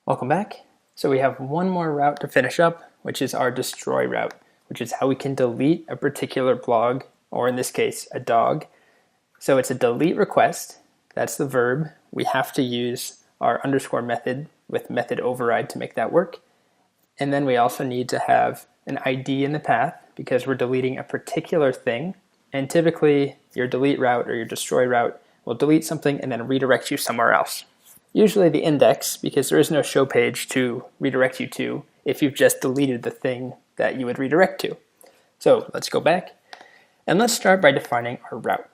Welcome back. So we have one more route to finish up, which is our destroy route, which is how we can delete a particular blog, or in this case, a dog. So it's a delete request. That's the verb. We have to use our underscore method with method override to make that work. And then we also need to have an ID in the path because we're deleting a particular thing. And typically your delete route or your destroy route will delete something and then redirect you somewhere else. Usually the index, because there is no show page to redirect you to if you've just deleted the thing that you would redirect to. So let's go back and let's start by defining our route.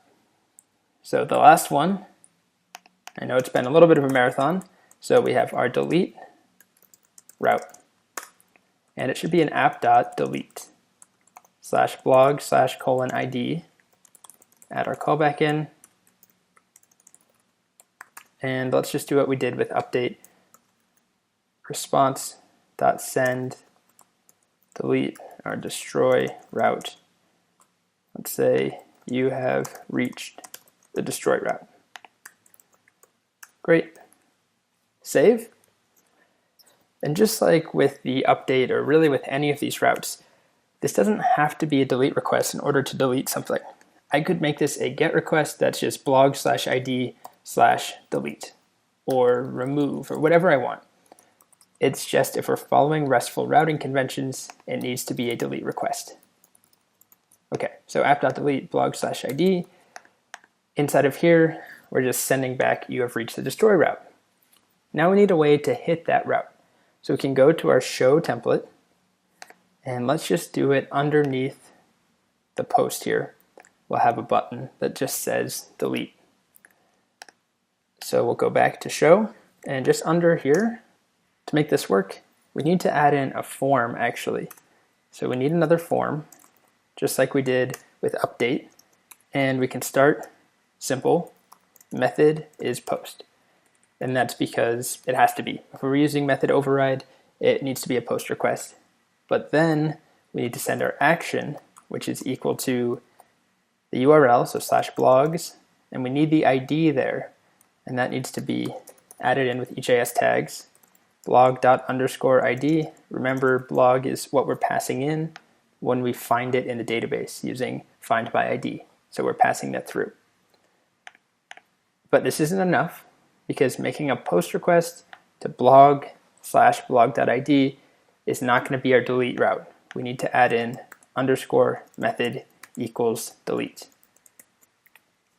So the last one, I know it's been a little bit of a marathon, so we have our delete route. And it should be an app.delete /blog/:ID. Add our callback in. And let's just do what we did with update response.send delete our destroy route. Let's say you have reached the destroy route. Great. Save. And just like with the update, or really with any of these routes, this doesn't have to be a delete request in order to delete something. I could make this a get request that's just blog/ID/delete or remove or whatever I want. It's just if we're following RESTful routing conventions, it needs to be a delete request. Okay, so app.delete blog/ID. Inside of here, we're just sending back you have reached the destroy route. Now we need a way to hit that route. So we can go to our show template and let's just do it underneath the post here. We'll have a button that just says delete. So we'll go back to show, and just under here, to make this work, we need to add in a form actually. So we need another form, just like we did with update, and we can start simple, method is post. And that's because it has to be. If we're using method override, it needs to be a post request. But then we need to send our action, which is equal to the URL, so /blogs, and we need the ID there, and that needs to be added in with EJS tags, blog._ID. Remember, blog is what we're passing in when we find it in the database using find by ID. So we're passing that through. But this isn't enough, because making a post request to blog/blog.id is not going to be our delete route. We need to add in underscore method equals delete.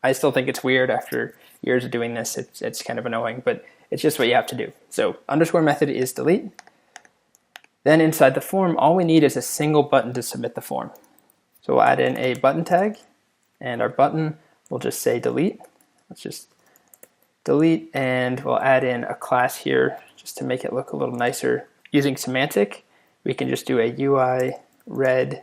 I still think it's weird after years of doing this. It's kind of annoying, but it's just what you have to do. So underscore method is delete. Then inside the form, all we need is a single button to submit the form. So we'll add in a button tag, and our button will just say delete. Let's just delete, and we'll add in a class here just to make it look a little nicer. Using semantic, we can just do a UI red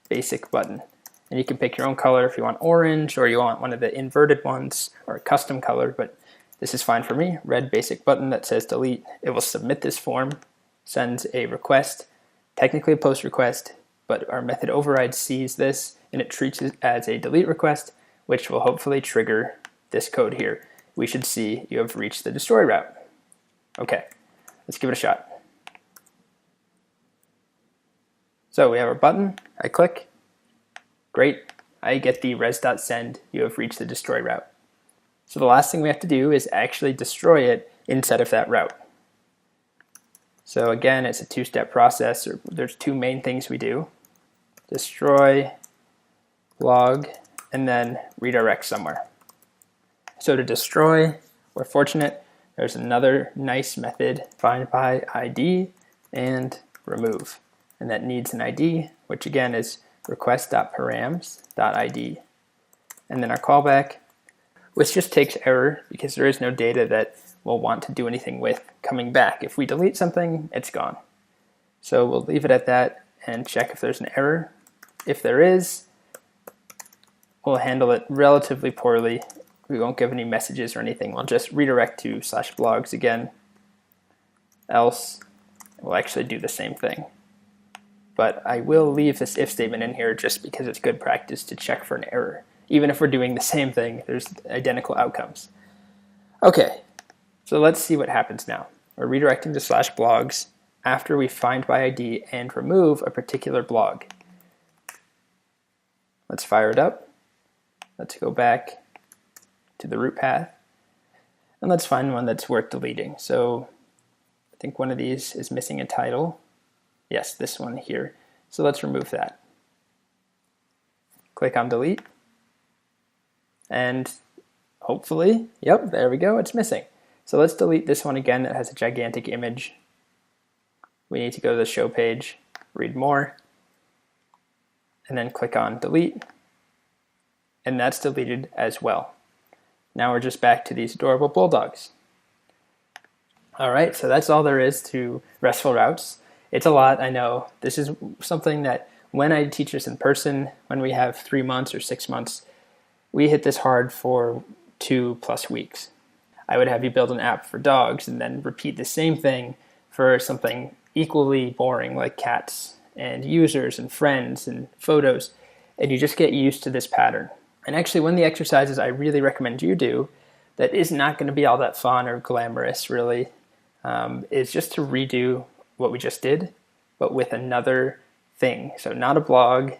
basic button. And you can pick your own color if you want orange, or you want one of the inverted ones, or a custom color, but this is fine for me. Red basic button that says delete. It will submit this form, sends a request, technically a post request, but our method override sees this and it treats it as a delete request, which will hopefully trigger this code here. We should see you have reached the destroy route. Okay, let's give it a shot. So we have our button, I click, great, I get the res.send, you have reached the destroy route. So the last thing we have to do is actually destroy it inside of that route. So again, it's a two-step process. There's two main things we do. Destroy, log, and then redirect somewhere. So to destroy, we're fortunate, there's another nice method, find by ID and remove. And that needs an ID, which again is request.params.id. And then our callback, which just takes error because there is no data that we'll want to do anything with coming back. If we delete something, it's gone. So we'll leave it at that and check if there's an error. If there is, we'll handle it relatively poorly. We won't give any messages or anything. We'll just redirect to /blogs again. Else, we'll actually do the same thing. But I will leave this if statement in here just because it's good practice to check for an error. Even if we're doing the same thing, there's identical outcomes. Okay, so let's see what happens now. we're redirecting to /blogs after we find by ID and remove a particular blog. Let's fire it up. Let's go back to the root path, and let's find one that's worth deleting. So I think one of these is missing a title. Yes, this one here. So let's remove that. Click on delete, and hopefully, yep, there we go, it's missing. So let's delete this one again that has a gigantic image. We need to go to the show page, read more, and then click on delete, and that's deleted as well. Now we're just back to these adorable bulldogs. All right, so that's all there is to RESTful routes. It's a lot, I know. This is something that when I teach this in person, when we have 3 months or 6 months, we hit this hard for 2+ weeks. I would have you build an app for dogs and then repeat the same thing for something equally boring like cats and users and friends and photos, and you just get used to this pattern. And actually, one of the exercises I really recommend you do that is not going to be all that fun or glamorous really is just to redo what we just did, but with another thing. So not a blog,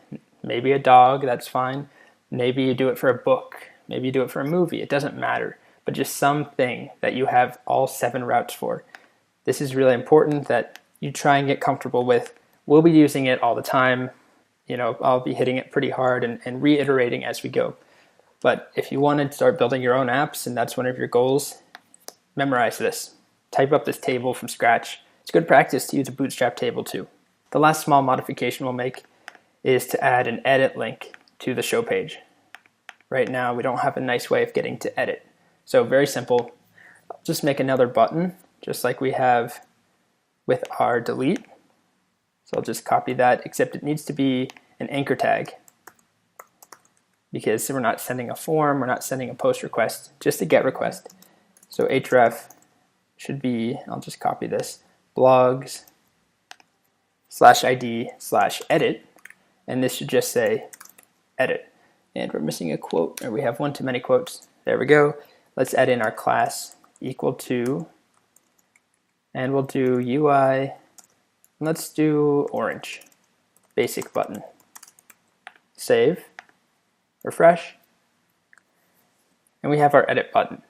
maybe a dog, that's fine. Maybe you do it for a book, maybe you do it for a movie, it doesn't matter, but just something that you have all 7 routes for. This is really important that you try and get comfortable with. We'll be using it all the time. You know, I'll be hitting it pretty hard and reiterating as we go. But if you want to start building your own apps and that's one of your goals, memorize this. Type up this table from scratch. It's good practice to use a bootstrap table too. The last small modification we'll make is to add an edit link to the show page. Right now we don't have a nice way of getting to edit. So very simple. I'll just make another button just like we have with our delete. So I'll just copy that, except it needs to be an anchor tag because we're not sending a form, we're not sending a post request, just a GET request. So href should be, I'll just copy this, blogs /ID/edit, and this should just say edit. And we're missing a quote, or we have one too many quotes. There we go. Let's add in our class equal to, and we'll do UI, let's do orange, basic button. Save, refresh, and we have our edit button.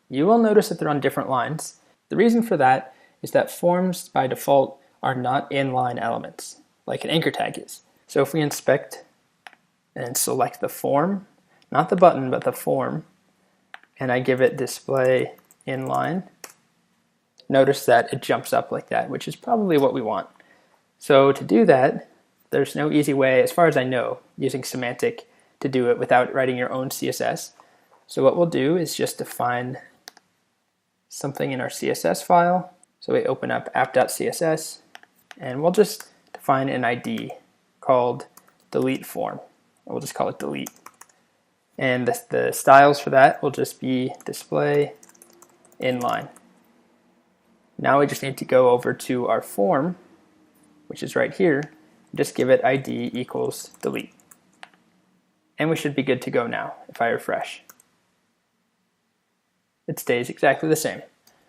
You will notice that they're on different lines. The reason for that is that forms by default are not inline elements, like an anchor tag is. So if we inspect and select the form, not the button, but the form, and I give it display inline, notice that it jumps up like that, which is probably what we want. So to do that, there's no easy way, as far as I know, using semantic to do it without writing your own CSS. So what we'll do is just define something in our CSS file. So we open up app.css, and we'll just define an ID called delete form. We'll just call it delete. And the styles for that will just be display inline. Now we just need to go over to our form, which is right here, just give it ID equals delete. And we should be good to go now if I refresh. It stays exactly the same.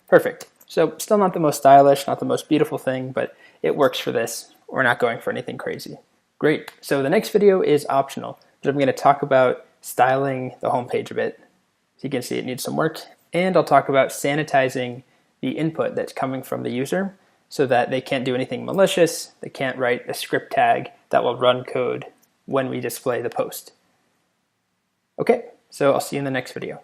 Perfect. So still not the most stylish, not the most beautiful thing, but it works for this. We're not going for anything crazy. Great. So the next video is optional. So I'm going to talk about styling the homepage a bit. So you can see it needs some work. And I'll talk about sanitizing the input that's coming from the user so that they can't do anything malicious. They can't write a script tag that will run code when we display the post. Okay, so I'll see you in the next video.